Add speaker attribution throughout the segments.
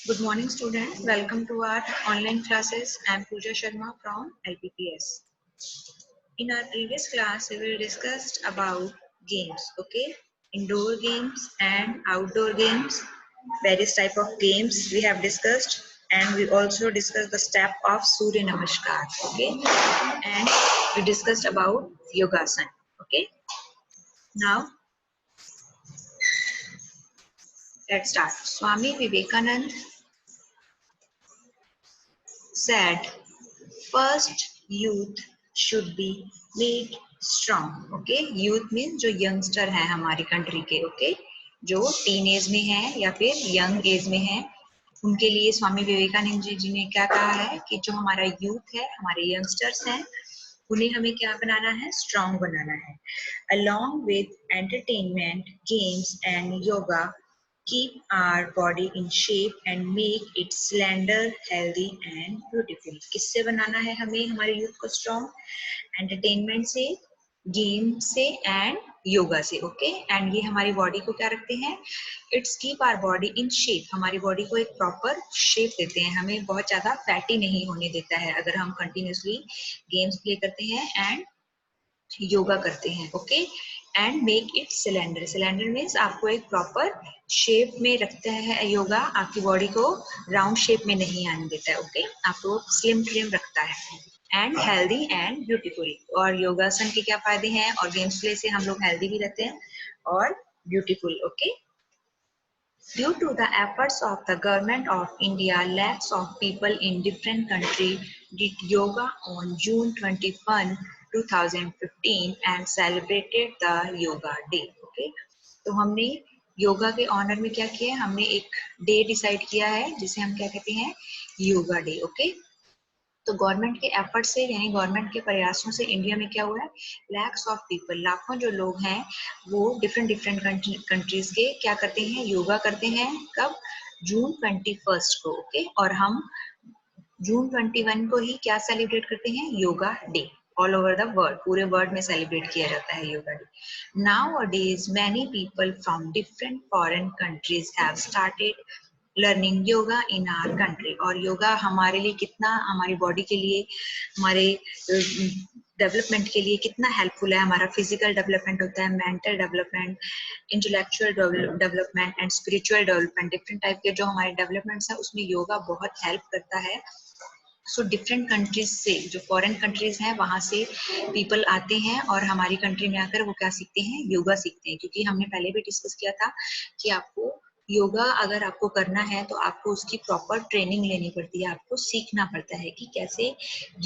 Speaker 1: Good morning, students. Welcome to our online classes. I am Pooja Sharma from LPPS. In our previous class, we will discuss about games. Okay, indoor games and outdoor games. Various type of games we have discussed, and we also discussed the step of Surya Namaskar. Okay, and we discussed about Yogasan. Okay, now let's start. Swami Vivekanand said, first youth should be made strong. Okay, youth mean जो youngster है हमारी country के, okay, जो teen age में है या फिर young age में है, उनके लिए स्वामी विवेकानंद जी ने क्या कहा है कि जो हमारा यूथ है, हमारे यंगस्टर्स हैं, उन्हें हमें क्या बनाना है, स्ट्रांग बनाना है. Along with entertainment, games and yoga keep our body in shape and make it slender, healthy and beautiful. किससे बनाना है हमें हमारे यूथ को स्ट्रॉन्ग? एंटरटेनमेंट से, गेम से एंड योगा से. ओके, एंड ये हमारी बॉडी को क्या रखते हैं? It's keep our body in shape. हमारी बॉडी को एक प्रॉपर शेप देते हैं, हमें बहुत ज्यादा फैटी नहीं होने देता है अगर हम कंटिन्यूसली गेम्स प्ले करते हैं एंड योगा करते हैं. Okay, and make it cylinder. Cylinder means आपको एक प्रॉपर शेप में रखता है योगा, आपकी बॉडी को राउंड शेप में नहीं आने देता है. ओके, आपको स्लिम ट्रिम रखता है. And healthy and beautiful. और योगासन के क्या फायदे हैं? और गेम्स प्ले से हम लोग हेल्दी भी रहते हैं और beautiful. Okay, due to the efforts of the government of India, lakhs of people in different countries did yoga on June 21, 2015 and celebrated the Yoga Day. Okay, तो हमने योगा के ऑनर में क्या किया है? हमने एक डे डिसाइड किया है जिसे हम क्या कहते हैं? Yoga day. ओके, तो गवर्नमेंट के एफर्ट से यानी गवर्नमेंट के प्रयासों से इंडिया में क्या हुआ है? लैक्स ऑफ पीपल, लाखों जो लोग हैं वो डिफरेंट कंट्रीज के क्या करते हैं? योगा करते हैं. कब? जून 21 को. ओके, और हम जून 21 को ही क्या सेलिब्रेट करते हैं? Yoga day. All over the world, पूरे वर्ल्ड में सेलिब्रेट किया जाता है yoga day. Nowadays, many people from different foreign countries have started learning yoga in our country. और योगा हमारे लिए कितना, हमारी बॉडी के लिए, हमारे डेवलपमेंट के लिए कितना हेल्पफुल है. हमारा फिजिकल डेवलपमेंट होता है, mental development, intellectual development and spiritual development. Different type के जो हमारे डेवलपमेंट्स है उसमें योगा बहुत हेल्प करता है. सो डिफरेंट कंट्रीज से, जो फॉरेन कंट्रीज हैं वहां से पीपल आते हैं और हमारी कंट्री में आकर वो क्या सीखते हैं? योगा सीखते हैं. क्योंकि हमने पहले भी डिस्कस किया था कि आपको योगा अगर आपको करना है तो आपको उसकी प्रॉपर ट्रेनिंग लेनी पड़ती है, आपको सीखना पड़ता है कि कैसे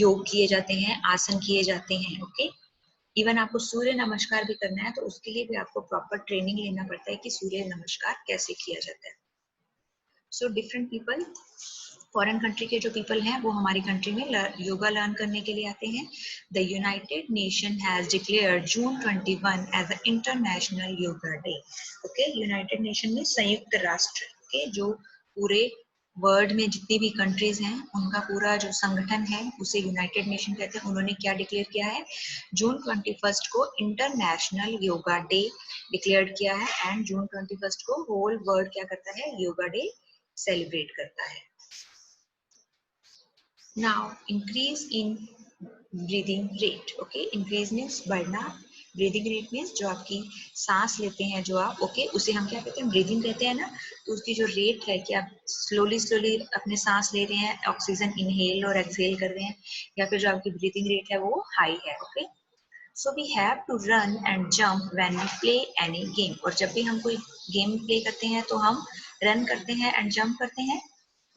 Speaker 1: योग किए जाते हैं, आसन किए जाते हैं. ओके, इवन आपको सूर्य नमस्कार भी करना है तो उसके लिए भी आपको प्रॉपर ट्रेनिंग लेना पड़ता है कि सूर्य नमस्कार कैसे किया जाता है. So different people, foreign country के जो पीपल हैं वो हमारी कंट्री में योगा लर्न करने के लिए आते हैं. The united nation has declared June 21 as a international yoga day. Okay, united nation में संयुक्त राष्ट्र के जो पूरे वर्ल्ड में जितनी भी कंट्रीज हैं उनका पूरा जो संगठन है उसे यूनाइटेड नेशन कहते हैं. उन्होंने क्या डिक्लेयर किया है? जून 21 को इंटरनेशनल योगा डे डिक्लेयर किया है. एंड जून 21 को होल वर्ल्ड क्या करता है? योगा डे सेलिब्रेट करता है. Now, increase in breathing rate. Okay, increase means बढ़ना, breathing rate means जो आपकी सांस लेते हैं जो आप, okay, उसे हम क्या कहते हैं? breathing कहते हैं ना. तो उसकी जो रेट है कि आप slowly अपने सांस ले रहे हैं, ऑक्सीजन इनहेल और एक्सहेल कर रहे हैं, या फिर जो आपकी breathing rate है वो हाई है. okay, so we have to run and jump when we play any game. और जब भी हम कोई गेम प्ले करते हैं तो हम रन करते हैं एंड जंप करते हैं.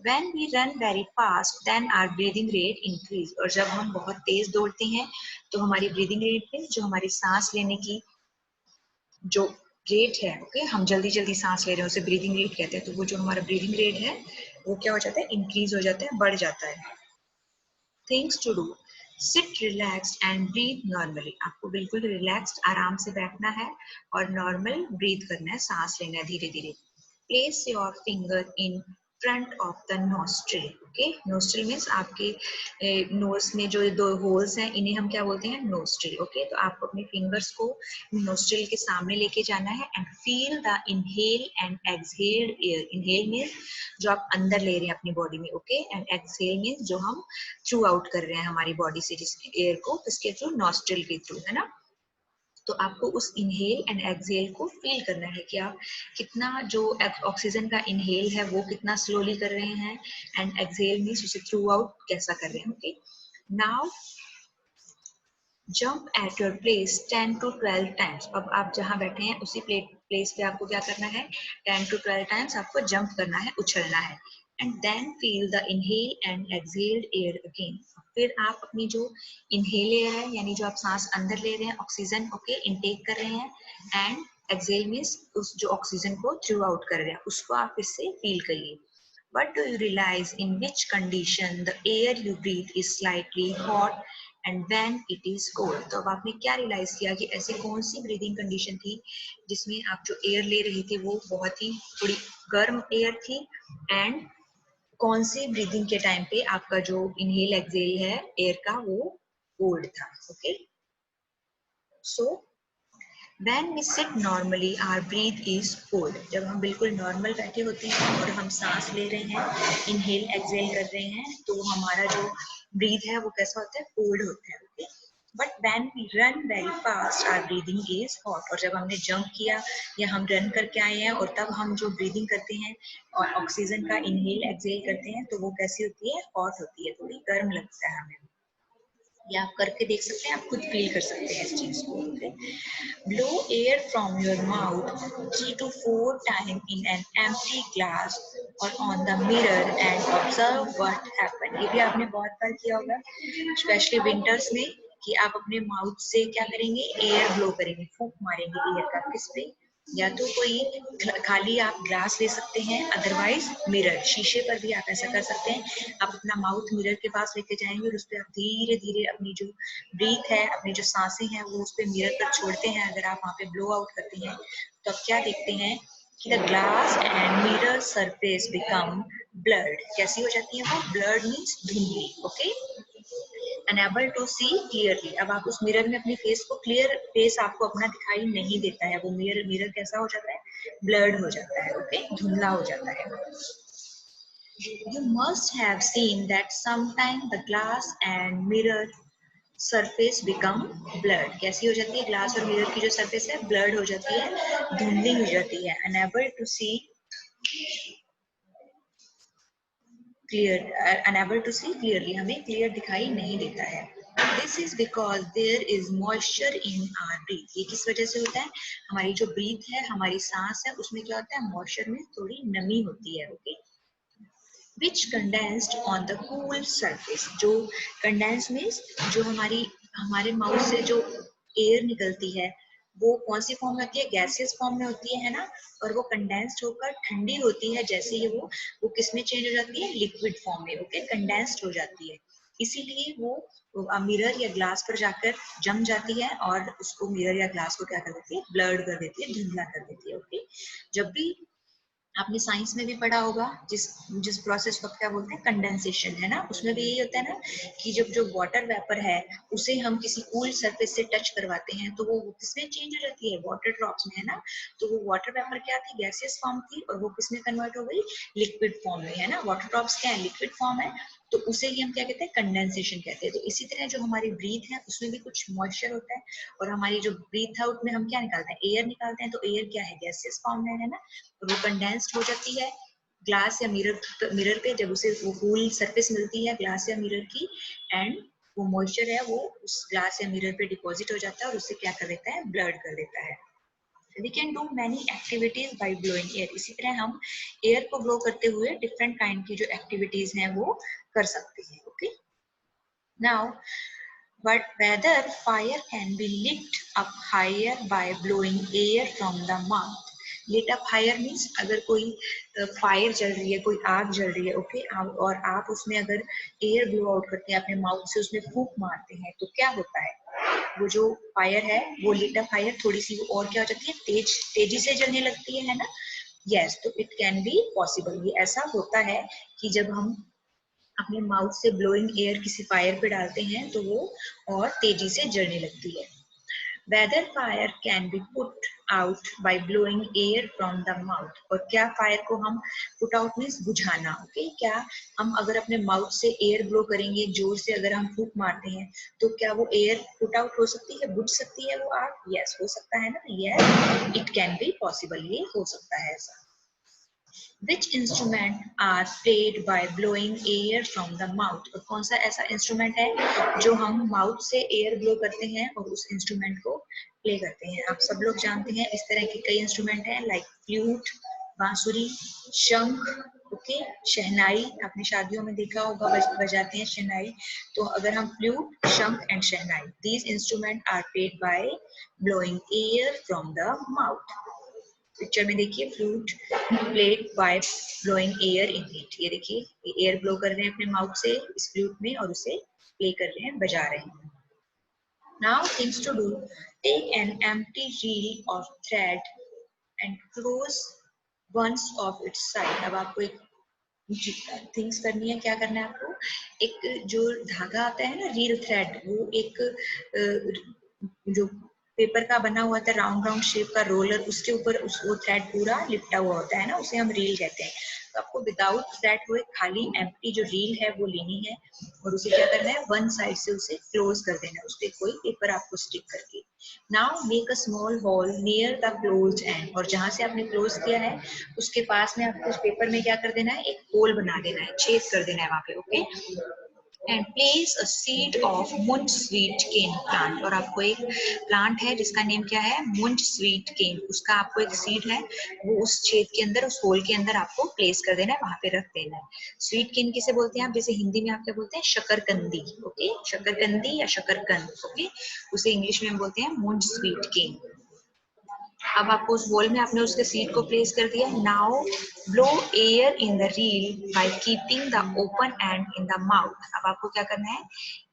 Speaker 1: When we run very fast, then our breathing rate increase. और जब हम बहुत तेज दौड़ते हैं तो हमारी breathing rate में जो हमारी सांस लेने की जो रेट है, ओके, हम जल्दी जल्दी सांस ले रहे हैं उसे ब्रीदिंग रेट कहते हैं. तो वो जो हमारा ब्रीदिंग रेट है वो क्या हो जाता है? इंक्रीज हो जाता है, बढ़ जाता है. Things to do: sit relaxed and breathe normally. आपको बिल्कुल रिलैक्स्ड, आराम से बैठना है और नॉर्मल ब्रीथ करना है, सांस लेना है धीरे धीरे. Place your finger in front of the nostril. Okay, nostril means आपके नोज में जो दो होल्स हैं इन्हें हम क्या बोलते हैं, नोस्ट्रिल। ओके, तो आपको अपने फिंगर्स को नोस्ट्रिल के सामने लेके जाना है and feel the inhale and exhale air. Inhale means जो आप अंदर ले रहे हैं अपनी बॉडी में, ओके, एंड एक्सहेल मीन्स जो हम थ्रू आउट कर रहे हैं हमारी बॉडी से जिसके एयर को, किसके थ्रू, नोस्ट्रिल के थ्रू, है ना। तो आपको उस इनहेल एंड एक्सहेल को फील करना है कि आप कितना जो ऑक्सीजन का इनहेल है वो कितना स्लोली कर रहे हैं एंड एक्सहेल मीन्स उसे थ्रू आउट कैसा कर रहे हैं। Okay, now jump at your place 10 to 12 times. अब आप जहां बैठे हैं उसी प्लेस पे आपको क्या करना है, 10 to 12 टाइम्स आपको जंप करना है, उछलना है। And then feel the inhale and exhaled air again. फिर आप अपनी जो इनहेल एयर है यानी जो आप सांस अंदर ले रहे हैं ऑक्सीजन, ओके, इनटेक कर रहे हैं, एंड एक्सहेल मीन्स उस जो ऑक्सीजन को थ्रू आउट कर रहे हैं उसको आप इससे फील करिए। What do you realize in which condition the air you breathe is slightly hot and when it is cold? तो अब आपने क्या रियलाइज किया कि ऐसी कौन सी ब्रीदिंग कंडीशन थी जिसमें आप जो एयर ले रहे थे वो बहुत ही थोड़ी गर्म एयर थी, एंड कौन सी ब्रीदिंग के टाइम पे आपका जो इनहेल एक्सहेल है एयर का वो कोल्ड था। Okay, so When we sit normally, our breath is cold. जब हम बिल्कुल नॉर्मल बैठे होते हैं और हम सांस ले रहे हैं, इनहेल एक्सहेल कर रहे हैं, तो हमारा जो ब्रीथ है वो कैसा होता है, कोल्ड होता है। Okay, but when we run very fast, our breathing is hot. और जब हमने जंप किया या हम रन करके आए हैं और तब हम जो ब्रीदिंग करते हैं और ऑक्सीजन का इनहेल एक्सहेल करते हैं तो वो कैसी होती है, हॉट होती है, थोड़ी गर्म लगता है हमें। या आप करके देख सकते हैं, आप खुद फील कर सकते हैं इस चीज को। Okay, blow air from your mouth 3 to 4 times in an empty glass or on the mirror and observe what happens। ये भी आपने बहुत बार किया होगा, स्पेशली विंटर्स में, कि आप अपने माउथ से क्या करेंगे, एयर ब्लो करेंगे, फूंक मारेंगे एयर का, किस पे, या तो कोई खाली आप ग्लास ले सकते हैं, अदरवाइज मिरर, शीशे पर भी आप ऐसा कर सकते हैं। आप अपना माउथ मिरर के पास लेके जाएंगे और उस पर आप धीरे धीरे अपनी जो ब्रीथ है, अपनी जो सांसें हैं वो उस पर मिरर पर छोड़ते हैं। अगर आप वहाँ पे ब्लो आउट करते हैं तो आप क्या देखते हैं कि the glass and mirror surface become blurred. कैसी हो जाती है वो, ब्लर्ड मीन्स धुंधली। Okay, unable to see clearly. अब आप उस मिरर में अपने फेस को, क्लियर फेस आपको अपना दिखाई नहीं देता है, वो मिरर कैसा हो जाता है, ब्लर्ड हो जाता है। ओके, धुंधला हो जाता है। You must have seen that sometime the glass and mirror surface become blurred. कैसी हो जाती है, ग्लास और मिरर की जो सरफेस है ब्लर्ड हो जाती है, धुंधली हो जाती है। Unable to see clear, unable to see clearly, हमें क्लियर दिखाई नहीं देता है। This is because there is moisture in our breath. ये किस वजह से होता है, हमारी जो ब्रीथ है, हमारी सांस है, उसमें क्या होता है, मॉइस्चर में थोड़ी नमी होती है। Okay, which condensed on the cool surface. जो कंडेंस मीन्स जो हमारे माउथ से जो एयर निकलती है वो कौन सी फॉर्म में होती है, गैसियस फॉर्म में होती है ना, और वो कंडेंस्ड होकर ठंडी होती है, जैसे ही वो किस में चेंज हो जाती है, लिक्विड फॉर्म में। ओके, कंडेंस्ड हो जाती है, इसीलिए वो मिरर या ग्लास पर जाकर जम जाती है और उसको मिरर या ग्लास को क्या कर देती है, ब्लर्ड कर देती है, धुंधला कर देती है। ओके, जब भी आपने साइंस में भी पढ़ा होगा, जिस जिस प्रोसेस को क्या बोलते हैं, कंडेंसेशन, है ना, उसमें भी यही होता है ना कि जब जो वाटर वेपर है उसे हम किसी कूल सरफेस से टच करवाते हैं तो वो किसमें चेंज हो जाती है, वाटर ड्रॉप्स में, है ना। तो वो वाटर वेपर क्या थी, गैसियस फॉर्म थी, और वो किसमें कन्वर्ट हो गई, लिक्विड फॉर्म में, है ना। वाटर ड्रॉप्स क्या है, लिक्विड फॉर्म है, तो उसे ही हम क्या कहते हैं, कंडेंसेशन कहते हैं। तो इसी तरह जो हमारी ब्रीथ है उसमें भी कुछ मॉइस्चर होता है, और हमारी जो ब्रीथ आउट में हम क्या निकालते हैं, एयर निकालते हैं, तो एयर क्या है, गैसियस फॉर्म में, है ना। वो कंडेंस्ड हो जाती है ग्लास या मिरर पे, जब उसे वो कूल सरफेस मिलती है ग्लास या मिरर की, एंड वो मॉइस्चर है वो उस ग्लास या मिरर पे डिपॉजिट हो जाता है और उसे क्या कर देता है, ब्लर्ड कर देता है। We can do many activities by blowing air। इसी तरह हम एयर को ब्लो करते हुए डिफरेंट काइंड की जो एक्टिविटीज हैं वो कर सकते हैं। Okay, now but whether fire can be lit up higher by blowing air from the mouth। lit up higher means अगर कोई फायर जल रही है, कोई आग जल रही है, ओके, और आप उसमें अगर एयर ब्लो आउट करते हैं अपने माउथ से, उसमें फूंक मारते हैं, तो क्या होता है, वो जो फायर है वो लिट अप फायर थोड़ी सी और क्या हो जाती है, तेजी से जलने लगती है ना। यस, तो इट कैन बी पॉसिबल, ये ऐसा होता है कि जब हम अपने माउथ से ब्लोइंग एयर किसी फायर पे डालते हैं तो वो और तेजी से जलने लगती है। Whether fire can be put out by blowing air from the mouth, और क्या फायर को हम पुट आउट मीन्स बुझाना, ओके, क्या हम अगर अपने माउथ से एयर ब्लो करेंगे, जोर से अगर हम फूंक मारते हैं तो क्या वो एयर पुट आउट हो सकती है, बुझ सकती है वो आग? यस, हो सकता है ना, yes, it can be possible, ये हो सकता है ऐसा। Which instrument are played by blowing air from the mouth? और कौन सा ऐसा इंस्ट्रूमेंट है जो हम माउथ से एयर ब्लो करते हैं और उस इंस्ट्रूमेंट को प्ले करते हैं? आप सब लोग जानते हैं इस तरह के कई इंस्ट्रूमेंट हैं, लाइक फ्लूट, बांसुरी, शंख, ओके, शहनाई, आपने शादियों में देखा होगा बजाते हैं शहनाई। तो अगर हम flute, shankh and shehnai, these instrument are played by blowing air from the mouth. Picture में देखिए, flute played by blowing air in it, ये देखिए एयर ब्लो कर रहे हैं अपने माउथ से इस फ्लूट में और उसे प्ले कर रहे हैं, बजा रहे हैं। Now things to do, take an empty reel of thread and close once of its side. अब आपको एक थिंग्स करनी है, क्या करना है आपको, एक जो धागा आता है ना, रील थ्रेड, वो एक जो पेपर का बना हुआ था राउंड राउंड शेप का रोलर, उसके ऊपर वो थ्रेड पूरा लिपटा हुआ होता है ना, उसे हम रील कहते हैं। तो आपको विदाउट थ्रेड वो एक खाली एम्प्टी जो रील है वो लेनी है और उसे क्या करना है, वन साइड से उसे क्लोज कर देना है, उस पर कोई पेपर आपको स्टिक करके। Now make a small hole near the close and, और जहां से आपने क्लोज किया है उसके पास में आपको उस पेपर में क्या कर देना है, एक होल बना देना है, छेद कर देना है वहां पे, okay. And place a seed of मुंज स्वीट केन प्लांट, और आपको एक प्लांट है जिसका नेम क्या है, मुंज स्वीट केन, उसका आपको एक सीड है वो उस छेद के अंदर, उस होल के अंदर आपको प्लेस कर देना है, वहां पे रख देना है। स्वीट केन किसे बोलते हैं आप, जैसे हिंदी में आप क्या बोलते हैं, शकरकंदी, ओके, शकरकंदी या शकरकंद, ओके, उसे इंग्लिश में हम बोलते हैं मुंज स्वीट केन। अब आपको उस होल में आपने उसके सीड को प्लेस कर दिया। Now blow air in the reel by keeping the open and in the mouth. अब आपको क्या करना है,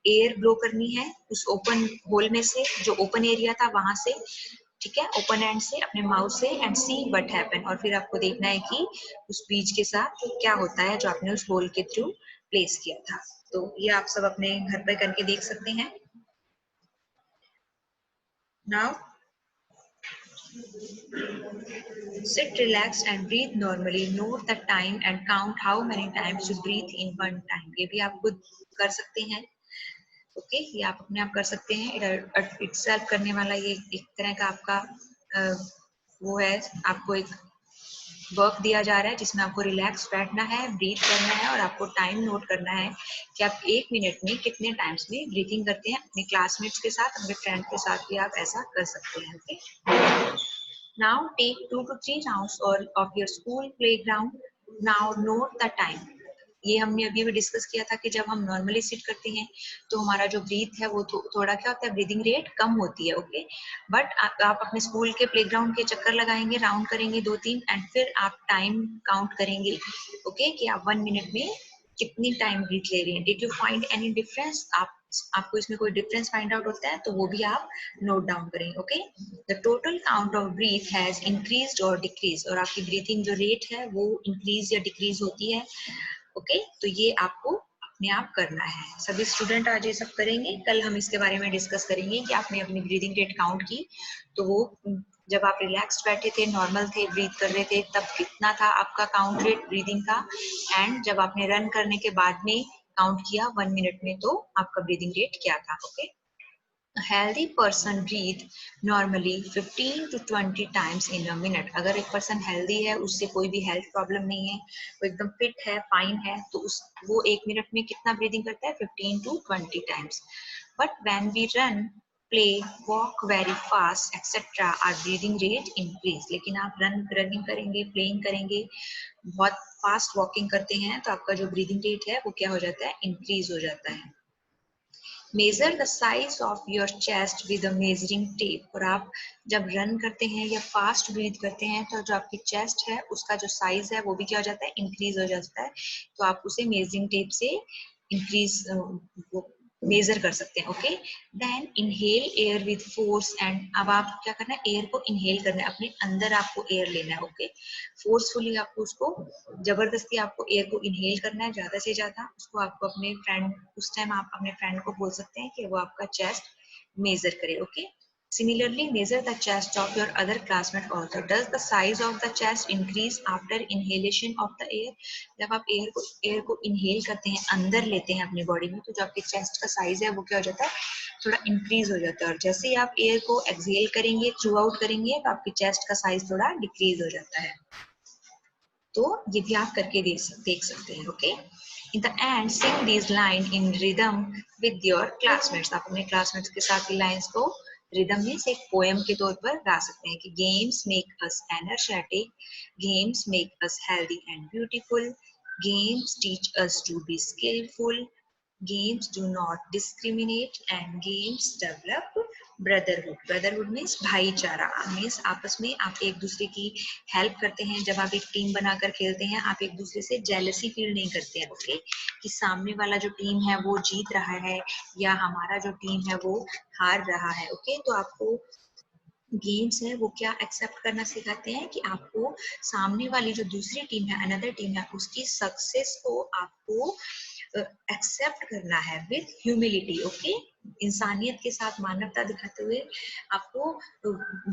Speaker 1: एयर ब्लो करनी है उस ओपन होल में से, जो ओपन एरिया था वहां से, ठीक है, ओपन एंड से अपने माउथ से, एंड सी व्हाट हैपन, और फिर आपको देखना है कि उस बीज के साथ क्या होता है जो आपने उस होल के थ्रू प्लेस किया था। तो ये आप सब अपने घर पे करके देख सकते हैं। Now sit relaxed and breathe normally. Note the time and count how many times you breathe in one time. ये भी आप खुद कर सकते हैं, ओके, ये आप अपने आप कर सकते हैं। इटसेल्फ करने वाला ये एक तरह का आपका वो है, आपको एक वर्क दिया जा रहा है जिसमें आपको रिलैक्स बैठना है, ब्रीथ करना है और आपको टाइम नोट करना है कि आप एक मिनट में कितने टाइम्स में ब्रीथिंग करते हैं। अपने क्लासमेट्स के साथ, अपने फ्रेंड के साथ भी आप ऐसा कर सकते हैं, okay. Now take 2 to 3 rounds or of your school playground. Now note the time. ये हमने अभी भी डिस्कस किया था कि जब हम नॉर्मली सिट करते हैं तो हमारा जो ब्रीथ है वो थोड़ा क्या होता है, ब्रीदिंग रेट कम होती है, ओके। बट आप अपने स्कूल के प्लेग्राउंड के चक्कर लगाएंगे, राउंड करेंगे 2-3, एंड फिर आप टाइम काउंट करेंगे, ओके, कि आप 1 मिनट में कितनी टाइम ब्रीथ ले रहे हैं। Did you find any difference? आपको इसमें कोई डिफरेंस फाइंड आउट होता है तो वो भी आप नोट डाउन करेंगे, okay. The total count of breath has increased और डिक्रीज, और आपकी ब्रीथिंग जो रेट है वो इंक्रीज या डिक्रीज होती है, ओके। तो ये आपको अपने आप करना है। सभी स्टूडेंट आज ये सब करेंगे, कल हम इसके बारे में डिस्कस करेंगे कि आपने अपनी ब्रीदिंग रेट काउंट की तो वो जब आप रिलैक्स्ड बैठे थे, नॉर्मल थे, ब्रीथ कर रहे थे, तब कितना था आपका काउंट रेट ब्रीदिंग का, एंड जब आपने रन करने के बाद में काउंट किया 1 मिनट में तो आपका ब्रीदिंग रेट क्या था, okay. A healthy person breathe normally 15 to 20 times in a minute. अगर एक पर्सन हेल्दी है, उससे कोई भी हेल्थ प्रॉब्लम नहीं है, वो एकदम फिट है, फाइन है, तो वो 1 मिनट में कितना ब्रीदिंग करता है, 15 to 20 times. But when we run, play, walk very fast, etc., our breathing rate increase. लेकिन आप रनिंग करेंगे, प्लेइंग करेंगे, बहुत फास्ट वॉकिंग करते हैं तो आपका जो ब्रीदिंग रेट है वो क्या हो जाता है, इंक्रीज हो जाता है। Measure the size of your chest with a measuring tape, और आप जब रन करते हैं या फास्ट ब्रीथ करते हैं तो जो आपकी चेस्ट है उसका जो साइज है वो भी क्या हो जाता है, इंक्रीज हो जाता है। तो आप उसे मेजरिंग टेप से इंक्रीज मेजर कर सकते हैं। Okay, then inhale air with force and, अब आप क्या करना है, एयर को इनहेल करना है, अपने अंदर आपको एयर लेना है। ओके, फोर्सफुली आपको उसको, जबरदस्ती आपको एयर को इनहेल करना है, ज्यादा से ज्यादा। उसको आपको अपने फ्रेंड, उस टाइम आप अपने फ्रेंड को बोल सकते हैं कि वो आपका चेस्ट मेजर करे। Okay, similarly measure the chest of your other classmate also. Does the size of the chest increase after inhalation of the air? जब आप एयर को इनहेल करते हैं, अंदर लेते हैं अपनी बॉडी में, तो जो आपके चेस्ट का साइज है वो क्या हो जाता है, थोड़ा इंक्रीज हो जाता है। और जैसे ही आप एयर को एक्सहेल करेंगे, थ्रू आउट करेंगे, तो आपके चेस्ट का साइज थोड़ा डिक्रीज हो जाता है। तो ये भी आप करके देख सकते हैं। Okay, in the end Singh this line in rhythm with your classmates. आप अपने क्लासमेट्स के साथ लाइंस को रिदम में से एक पोएम के तौर पर गा सकते हैं कि games make us energetic, games make us healthy and beautiful, games teach us to be skilful, games do not discriminate and games develop brotherhood. brotherhood means भाईचारा, means आपस में आप एक दूसरे की हेल्प करते हैं। जब आप एक टीम बनाकर खेलते हैं, आप एक दूसरे से जेलसी फील नहीं करते हैं। ओके, कि सामने वाला जो टीम है वो जीत रहा है या हमारा जो टीम है वो हार रहा है। ओके, तो आपको गेम्स है वो क्या एक्सेप्ट करना सिखाते हैं कि आपको सामने वाली जो दूसरी टीम है, अनदर टीम है, उसकी सक्सेस को आपको एक्सेप्ट करना है विद ह्यूमिलिटी। ओके, इंसानियत के साथ मानवता दिखाते हुए आपको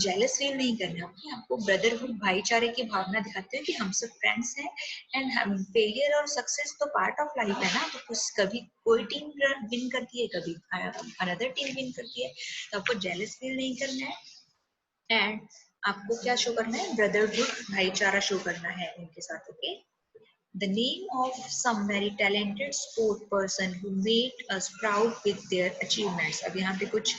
Speaker 1: जेलस फील नहीं करना है। ओके, आपको ब्रदरहुड, भाईचारे की भावना दिखाते हुए कि हम सब फ्रेंड्स हैं एंड फेलियर और सक्सेस तो पार्ट ऑफ लाइफ है ना। तो कुछ कभी कोई टीम विन करती है, कभी अनदर टीम विन करती है, तो आपको जेलस फील नहीं करना है। एंड आपको क्या शो करना है, ब्रदरहुड, भाईचारा शो करना है उनके साथ। Okay, the name of some very talented sport person who made us proud with their achievements. अब यहाँ पे कुछ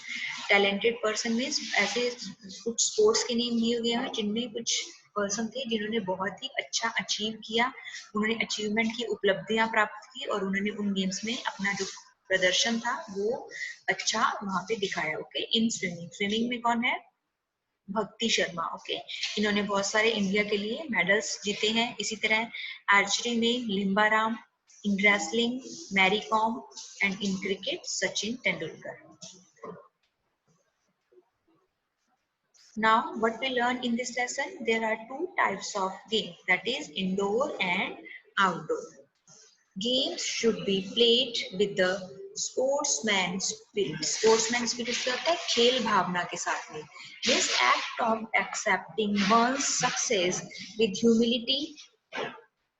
Speaker 1: talented person means ऐसे कुछ sports के नेम दिए गए हैं जिनमें कुछ पर्सन थे जिन्होंने बहुत ही अच्छा अचीव किया, उन्होंने अचीवमेंट की उपलब्धियां प्राप्त की और उन्होंने उन गेम्स में अपना जो प्रदर्शन था वो अच्छा वहां पे दिखाया। ओके, इन स्विमिंग, स्विमिंग में कौन है, भक्ति शर्मा। ओके, इन्होंने बहुत सारे इंडिया के लिए मेडल्स जीते हैं। इसी तरह आर्चरी में Limbaram, in wrestling Mary Kom and in cricket Sachin Tendulkar. Now what we learn in this lesson, there are two types of game, that is indoor and outdoor. Games should be played with the sportsman spirit. sportsman spirit क्या होता है, खेल भावना के साथ में। This act of accepting one's success with humility.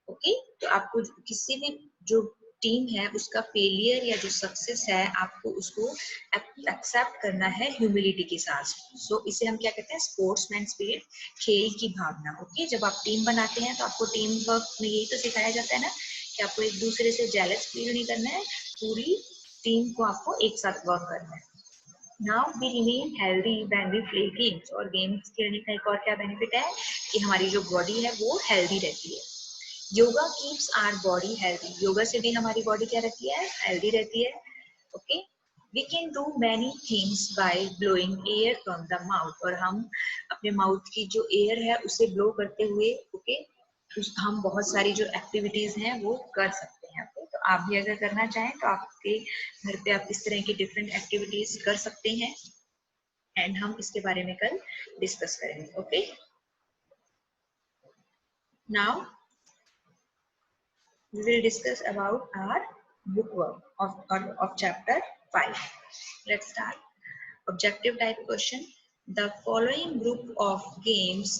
Speaker 1: Okay, तो आपको किसी भी जो टीम है उसका फेलियर या जो सक्सेस है, आपको उसको एक्सेप्ट करना है ह्यूमिलिटी के साथ। सो इसे हम क्या कहते हैं, स्पोर्ट्समैन स्पिरिट, खेल की भावना। ओके, जब आप टीम बनाते हैं तो आपको टीम वर्क में यही तो सिखाया जाता है ना कि आपको एक दूसरे से जेलस फील नहीं करना है, पूरी टीम को आपको एक साथ वर्क करना है। Now we remain healthy when we play games. और गेम्स खेलने का एक और क्या बेनिफिट है कि हमारी जो बॉडी है वो हेल्दी रहती है। Yoga keeps our body healthy. Yoga से भी हमारी बॉडी क्या रहती है, हेल्दी रहती है। Okay, we can do many things by blowing air from the mouth. और हम अपने माउथ की जो एयर है उसे ब्लो करते हुए, ओके, हम बहुत सारी जो एक्टिविटीज हैं वो कर सकते हैं। ओके, तो आप भी अगर करना चाहें तो आपके घर पे आप इस तरह की डिफरेंट एक्टिविटीज कर सकते हैं एंड हम इसके बारे में कल डिस्कस करेंगे। Okay, now we will discuss about our bookwork of chapter 5. Let's start. Objective type question. The following group of games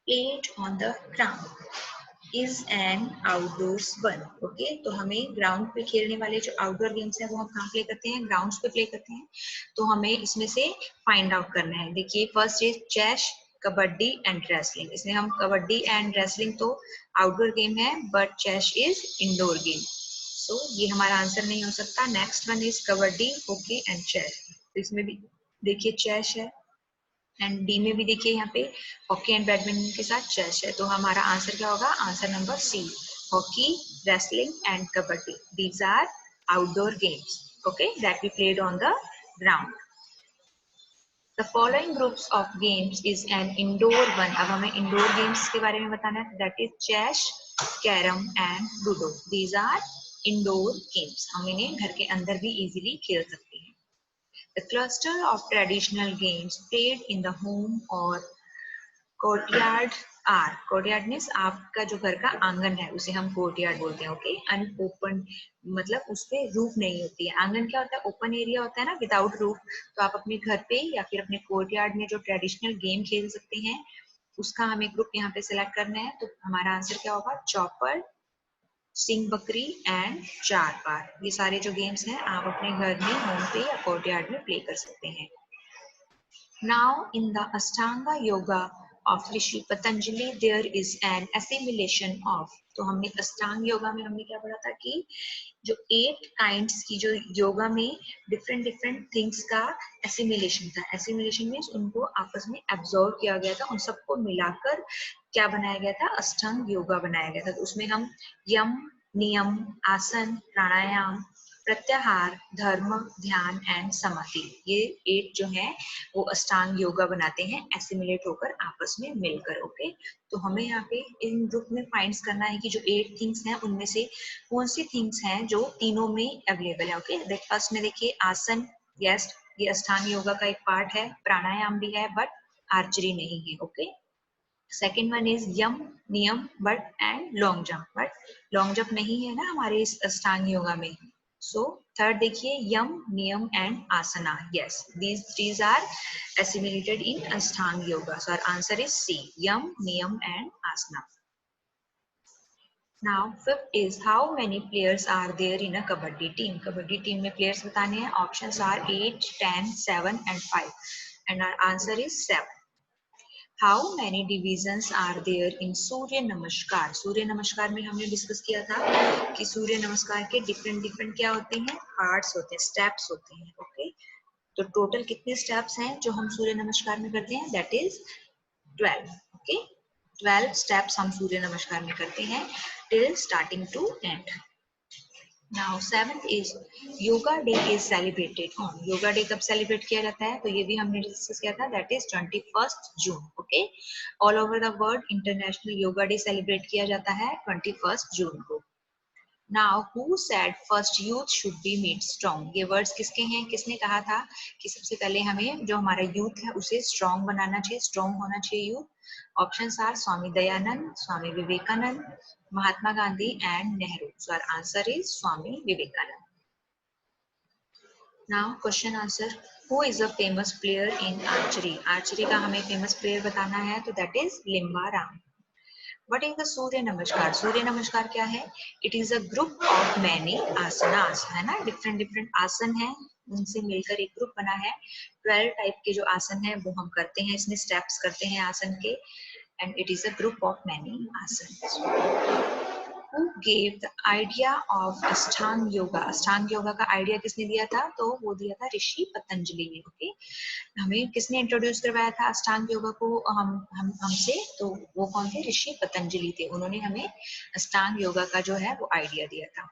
Speaker 1: played on the ground is an outdoors one. Okay, तो हमें ground पे खेलने वाले जो outdoor games हैं वो हम कहाँ प्ले करते हैं, ग्राउंड्स पे प्ले करते हैं। तो हमें इसमें से फाइंड आउट करना है। देखिए, first is chess, kabaddi and wrestling. इसमें हम कबड्डी एंड रेसलिंग तो आउटडोर गेम है, but chess is indoor game, so ये हमारा आंसर नहीं हो सकता। Next one is kabaddi, hockey and chess. तो इसमें भी देखिए चेस है एंड डी में भी देखिए यहाँ पे हॉकी एंड बैडमिंटन के साथ चेस है। तो हमारा आंसर क्या होगा, answer number C, hockey, wrestling and kabaddi. These are outdoor games, okay, that we played on the ground. The following groups of games is an indoor one. अब हमें indoor games के बारे में बताना है, that is chess, carrom and ludo. These are indoor games, हम इन्हें घर के अंदर भी इजीली खेल सकते हैं। The cluster of traditional games played in the home और कोर्टयार्ड आर, कोर्टयार्ड मीन्स आपका जो घर का आंगन है उसे हम कोर्टयार्ड बोलते हैं। ओके, अनओपन मतलब उस पे रूफ नहीं होती है। आंगन क्या होता है? ओपन एरिया होता है ना, विदाउट रूफ। तो आप अपने घर पे या फिर अपने कोर्टयार्ड में जो ट्रेडिशनल गेम खेल सकते हैं उसका हमें ग्रुप यहाँ पे सिलेक्ट करना है। तो हमारा आंसर क्या होगा? चॉपर, सिंग बकरी एंड चार पार। ये सारे जो गेम्स हैं आप अपने घर में होम पे या कोर्टयार्ड में प्ले कर सकते हैं। Now, in the Ashtanga Yoga of Rishi Patanjali, there is an assimilation of. तो हमने अष्टांग योगा में हमने क्या पढ़ा था कि जो 8 काइंड्स की जो योगा में डिफरेंट डिफरेंट थिंग्स का एसिमिलेशन था। एसिमिलेशन मीन्स उनको आपस में एब्जॉर्व किया गया था, उन सबको मिलाकर क्या बनाया गया था? अष्टांग योगा बनाया गया था। तो उसमें हम यम, नियम, आसन, प्राणायाम, प्रत्याहार, धर्म, ध्यान एंड समाधि, ये 8 जो है वो अष्टांग योगा बनाते हैं एसिमिलेट होकर आपस में मिलकर। ओके, तो हमें यहाँ पे इन ग्रुप में फाइंड्स करना है कि जो 8 थिंग्स हैं उनमें से कौन सी थिंग्स हैं जो तीनों में अवेलेबल है। ओके, फर्स्ट में देखिए आसन, यस ये अष्टांग योगा का एक पार्ट है। प्राणायाम भी है बट आर्चरी नहीं है। ओके, सेकेंड वन इज यम, नियम but and long jump, but long jump नहीं है ना हमारे इस अष्टांग योगा में। So third देखिए yam, niyam and asana, yes these are assimilated in Ashtanga yoga. So our answer is C, yam, niyam and asana. Now fifth is how many players are there in a kabaddi team? kabaddi team में players बताने हैं. Options are 8, 10, 7 and 5 and our answer is 7. How many divisions are there in सूर्य नमस्कार? सूर्य नमस्कार में हमने discuss किया था कि सूर्य नमस्कार के डिफरेंट क्या होते हैं? पार्ट्स होते हैं, स्टेप्स होते हैं। ओके, तो टोटल कितने स्टेप्स हैं जो हम सूर्य नमस्कार में करते हैं? That is 12। ओके, 12 स्टेप्स हम सूर्य नमस्कार में करते हैं till starting to end. Now seventh is yoga day is celebrated on. Yoga day कब सेलिब्रेट किया जाता है? तो ये भी हमने डिस्कस किया था, that is 21 June. Okay, all over the world international yoga day celebrate किया जाता है 21 जून को। Now who said first youth should be made strong? ये वर्ड्स किसके हैं? किसने कहा था कि सबसे पहले हमें जो हमारा यूथ है उसे स्ट्रॉन्ग बनाना चाहिए, स्ट्रॉन्ग होना चाहिए youth? Options are Swami Dayanand, Swami Vivekanand, Mahatma Gandhi and Nehru. So our answer is Swami Vivekanand. Now question answer. Who is a famous player in archery? Archery का हमें फेमस प्लेयर बताना है तो that is Limba Ram. What is the सूर्य नमस्कार? सूर्य नमस्कार क्या है? It is a group of many asanas, है ना, डिफरेंट आसन है, उनसे मिलकर एक ग्रुप बना है। 12 टाइप के जो आसन है वो हम करते हैं, इसमें स्टेप्स करते हैं आसन के, and it is a group of many asanas. Who gave the idea of Ashtanga yoga? अष्टांग योगा का आइडिया किसने दिया था? तो वो दिया था ऋषि पतंजलि ने। ओके, हमें किसने इंट्रोड्यूस करवाया था अष्टांग योगा को हमसे? तो वो कौन थे? ऋषि पतंजलि थे, उन्होंने हमें अष्टांग योगा का जो है वो आइडिया दिया था।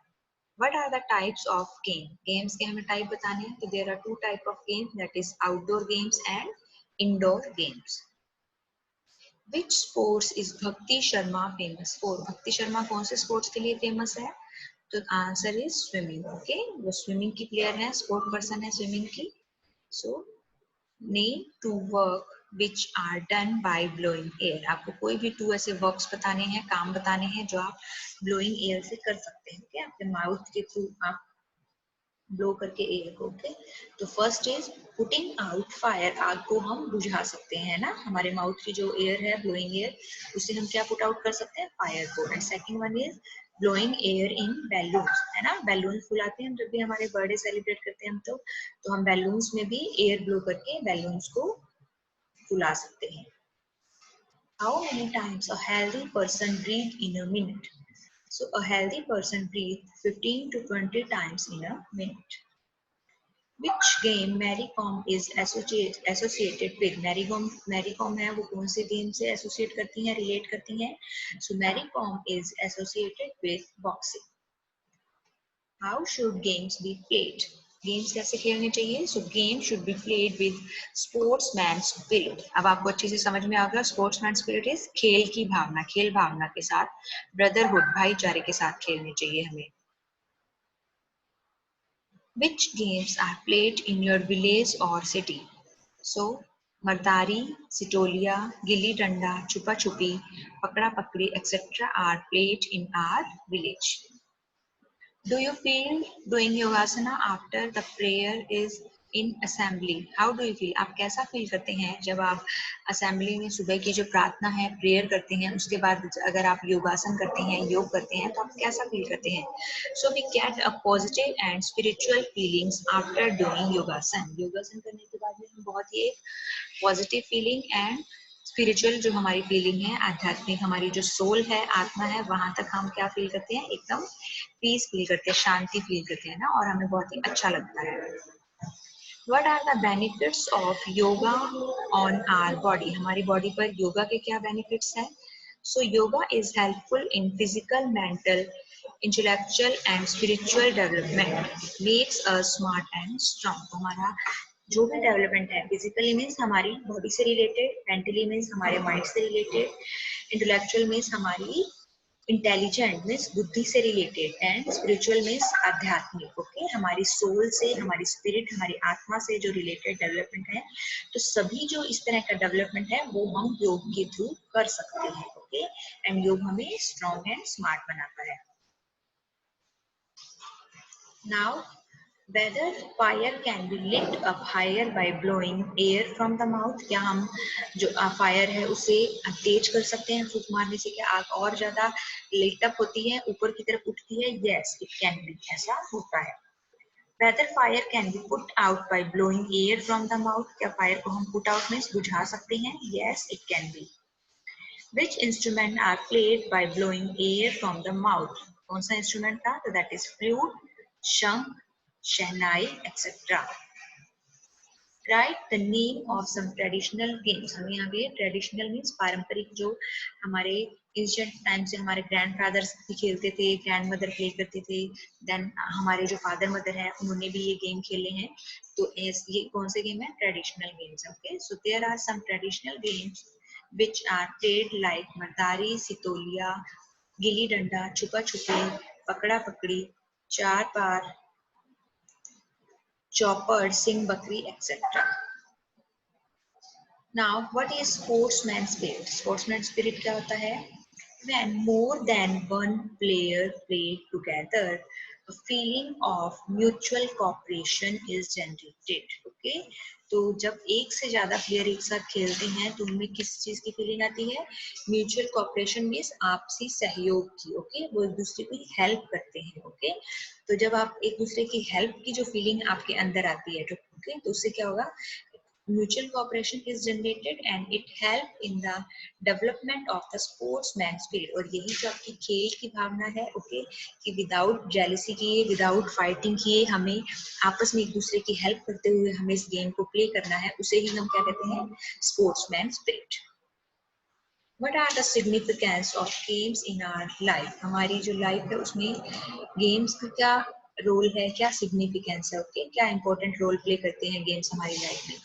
Speaker 1: What are the types of game? Games के हमें टाइप बताने हैं, तो there are 2 type of games, that is outdoor games and indoor games. Which sports is Bhakti Sharma famous for? भक्ति शर्मा कौन से स्पोर्ट्स के लिए फेमस है? तो आंसर इज स्विमिंग। ओके, वो स्विमिंग की प्लेयर है, स्पोर्ट पर्सन है स्विमिंग की। So name 2 work which are done by blowing air. आपको कोई भी 2 ऐसे वर्क्स बताने हैं, काम बताने हैं जो आप ब्लोइंग एयर से कर सकते हैं। okay? आपके माउथ के थ्रू आप ब्लो करके एयर को। ओके, तो first is putting out fire. आग को हम बुझा सकते हैं ना, हमारे माउथ की जो एयर है ब्लोइंग एयर, उससे हम क्या पुट आउट कर सकते हैं? फायर को। And second one is blowing air in balloons, है ना, बैलून फुलाते हैं हम जब भी हमारे बर्थडे सेलिब्रेट करते हैं हम, तो हम बैलून्स में भी एयर ब्लो करके बैलून्स को फुला सकते हैं. How many times a healthy person breathe in a minute? So a healthy person breathes 15 to 20 times in a minute. Which game Mary Kom is associated with? Mary Kom है वो कौन से game से associate करती हैं, relate करती हैं? So Mary Kom is associated with boxing. How should games be played? Games कैसे खेलने चाहिए? So game should be played with sportsman spirit. अब आपको अच्छे से समझ में आ गया, sportsman spirit is खेल की भावना, खेल भावना के साथ, ब्रदरहुड भाईचारे के साथ खेलने चाहिए हमें. Which games are played in your village or city? So mardari, sitolia, gilli danda, chupa chupi, pakda pakdi, etc. are played in our village. Do you feel doing yogasana after the prayer is in assembly? How do you feel? आप कैसा feel करते हैं जब आप assembly में सुबह की जो प्रार्थना है प्रेयर करते हैं उसके बाद अगर आप योगासन करते हैं योग करते हैं तो आप कैसा फील करते हैं? So we get a positive and spiritual feelings after doing योगासन. योगासन करने के बाद में हम बहुत ही एक पॉजिटिव फीलिंग एंड स्पिरिचुअल जो हमारी फीलिंग है आध्यात्मिक हमारी जो सोल है आत्मा है वहां तक हम क्या फील करते हैं एकदम पीस फील करते हैं शांति फील करते हैं ना और हमें बहुत ही अच्छा लगता है What are the benefits of yoga on our body? हमारी बॉडी पर योगा के क्या बेनिफिट्स हैं? So yoga is helpful in physical, mental, intellectual and spiritual development. Makes us smart and strong. तो हमारा जो भी डेवलपमेंट है फिजिकली मीन्स हमारी बॉडी से रिलेटेड मेंटली मीन्स हमारे माइंड से रिलेटेड इंटेलेक्चुअल मीन्स हमारी इंटेलिजेंट मीन्स बुद्धि से रिलेटेड एंड स्पिरिचुअल मीन्स आध्यात्मिक ओके हमारी सोल से हमारी स्पिरिट हमारी आत्मा से जो रिलेटेड डेवलपमेंट है तो सभी जो इस तरह का डेवलपमेंट है वो हम योग के थ्रू कर सकते हैं ओके एंड योग हमें स्ट्रॉन्ग एंड स्मार्ट बनाता है now whether fire can be lit up higher by blowing air from the mouth क्या हम जो फायर है उसे तेज कर सकते हैं फूंक मारने से क्या आग और ज्यादा lit up होती है ऊपर की तरफ उठती है yes it can be ऐसा होता है whether fire can be put out by blowing air from the mouth क्या फायर को हम put out means बुझा सकते हैं yes it can be which instrument are played by blowing air from the mouth कौन सा इंस्ट्रूमेंट था तो that is flute शंख शहनाई etc. Write the name of some traditional games. हमें यहाँ पे ट्रेडिशनल मीन्स पारंपरिक जो हमारे एंशिएंट टाइम से हमारे ग्रैंड फादर्स भी खेलते थे ग्रैंड मदर प्ले करते थे देन हमारे जो फादर मदर है उन्होंने भी ये गेम खेले हैं तो ये कौन से गेम है traditional games okay so there are some traditional games which are played like mardari sitoliya gilli danda छुपा छुपी पकड़ा पकड़ी चार पार chopper, sing bakri, etc. Now, what is sportsman spirit? Sportsman spirit क्या होता है? When more than one player play together, a feeling of mutual cooperation is generated. Okay? तो जब एक से ज्यादा प्लेयर एक साथ खेलते हैं तो उनमें किस चीज की फीलिंग आती है म्यूचुअल कॉपरेशन मीन्स आपसी सहयोग की ओके वो एक दूसरे की हेल्प करते हैं ओके तो जब आप एक दूसरे की हेल्प की जो फीलिंग आपके अंदर आती है ओके तो उससे क्या होगा mutual cooperation is generated and it help in the development of the sportsman spirit और यही जो आपकी खेल की भावना है ओके कि विदाउट जेलसी किए विदाउट फाइटिंग किए हमें आपस में एक दूसरे की हेल्प करते हुए हमें इस गेम को प्ले करना है उसे ही हम क्या कहते हैं sportsman spirit What are the significance of games in our life? हमारी जो लाइफ है उसमें गेम्स का क्या रोल है क्या सिग्निफिकेंस है ओके क्या इंपॉर्टेंट रोल प्ले करते हैं गेम्स हमारी लाइफ में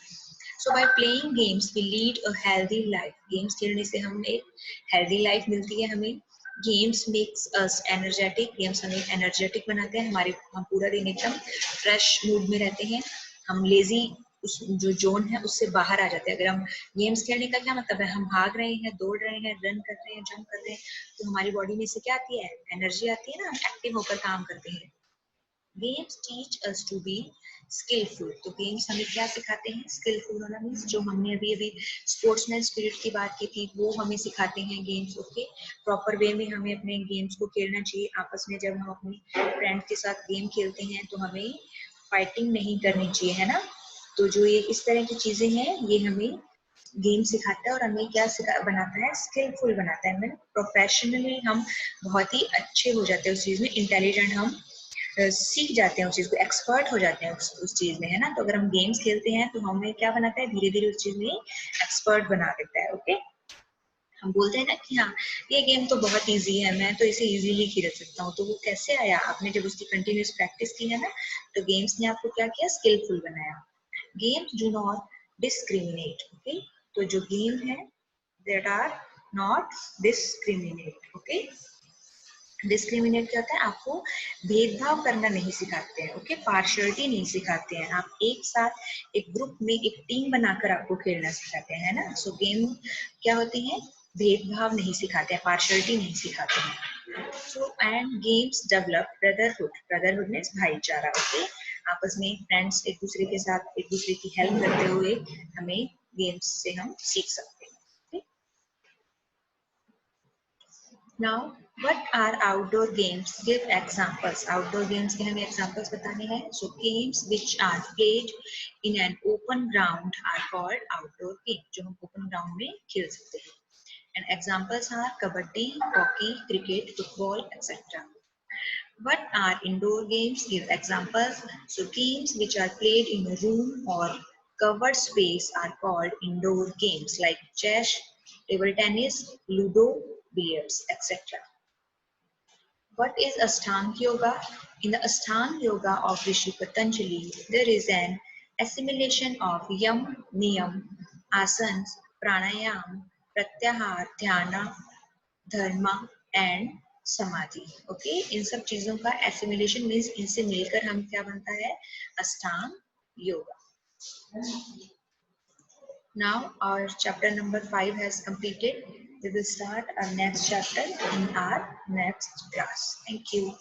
Speaker 1: So by playing games, we lead a healthy life. Games खेलने से हमें एक healthy life मिलती है हमें. Games makes us energetic. Games हमें energetic बनाते हैं. हम पूरा दिन एकदम fresh mood में रहते हैं. हम lazy उस जो जोन है उससे बाहर आ जाते हैं. अगर हम गेम्स खेलने का क्या मतलब है? हम भाग रहे हैं, दौड़ रहे हैं, रन कर रहे हैं, जंप कर रहे हैं, तो हमारी बॉडी में से क्या आती है? एनर्जी आती है ना. हम एक्टिव होकर काम करते हैं. Games teach us to be skillful तो गेम्स हमें क्या सिखाते हैं स्किलफुल होना मीन्स जो हमने अभी स्पोर्ट्समैन स्पिरिट की बात की थी वो हमें सिखाते हैं गेम्स ओके प्रॉपर वे में हमें अपने गेम्स को खेलना चाहिए आपस में जब हम अपने फ्रेंड के साथ गेम खेलते हैं तो हमें फाइटिंग नहीं करनी चाहिए है ना तो जो ये इस तरह की चीजें हैं ये हमें गेम सिखाता है और हमें क्या बनाता है स्किलफुल बनाता है प्रोफेशनली हम बहुत ही अच्छे हो जाते हैं उस चीज में इंटेलिजेंट हम सीख जाते हैं उस चीज को एक्सपर्ट हो जाते हैं उस चीज में है ना तो अगर हम गेम्स खेलते हैं तो हमें क्या बनाता है धीरे धीरे उस चीज में एक्सपर्ट बना देता है ओके हम बोलते हैं ना कि हाँ ये गेम तो बहुत इजी है मैं तो इसे इजीली खेल सकता हूँ तो वो कैसे आया आपने जब उसकी कंटिन्यूस प्रैक्टिस की है ना तो गेम्स ने आपको क्या किया स्किलफुल बनाया games do not discriminate okay तो जो गेम है that are not discriminate okay discriminate क्या होता है, आपको भेदभाव करना नहीं सिखाते हैं, ओके, पार्शियलिटी नहीं सिखाते हैं, आप एक साथ एक ग्रुप में एक टीम बनाकर आपको खेलना सिखाते हैं, है ना। सो गेम क्या होते हैं, भेदभाव नहीं सिखाते हैं, पार्शियलिटी नहीं सिखाते हैं। So and games develop brotherhood, brotherhood means भाईचारा, ओके, आपस में फ्रेंड्स एक दूसरे के साथ एक दूसरे की हेल्प करते हुए हमें गेम्स से हम सीख सकते हैं। Now, what are outdoor games? Give examples. Outdoor games के हमें examples बताने हैं. So, games which are played in an open ground are called outdoor games. जो हम open ground में खेल सकते हैं. And examples are kabaddi, hockey, cricket, football, etc. What are indoor games? Give examples. So, games which are played in a room or covered space are called indoor games like chess, table tennis, ludo, billiards, etc. What is Ashtanga Yoga? In the Ashtanga Yoga of Rishi Patanjali, there is an assimilation of Yam, Niyam, Asanas, Pranayam, Pratyahar, Dhyana, Dharma and Samadhi. Okay, इन सब चीजों का assimilation means इनसे मिलकर हम क्या बनता है, Ashtanga Yoga. Now our chapter number 5 has completed. We will start our next chapter in our next class. Thank you.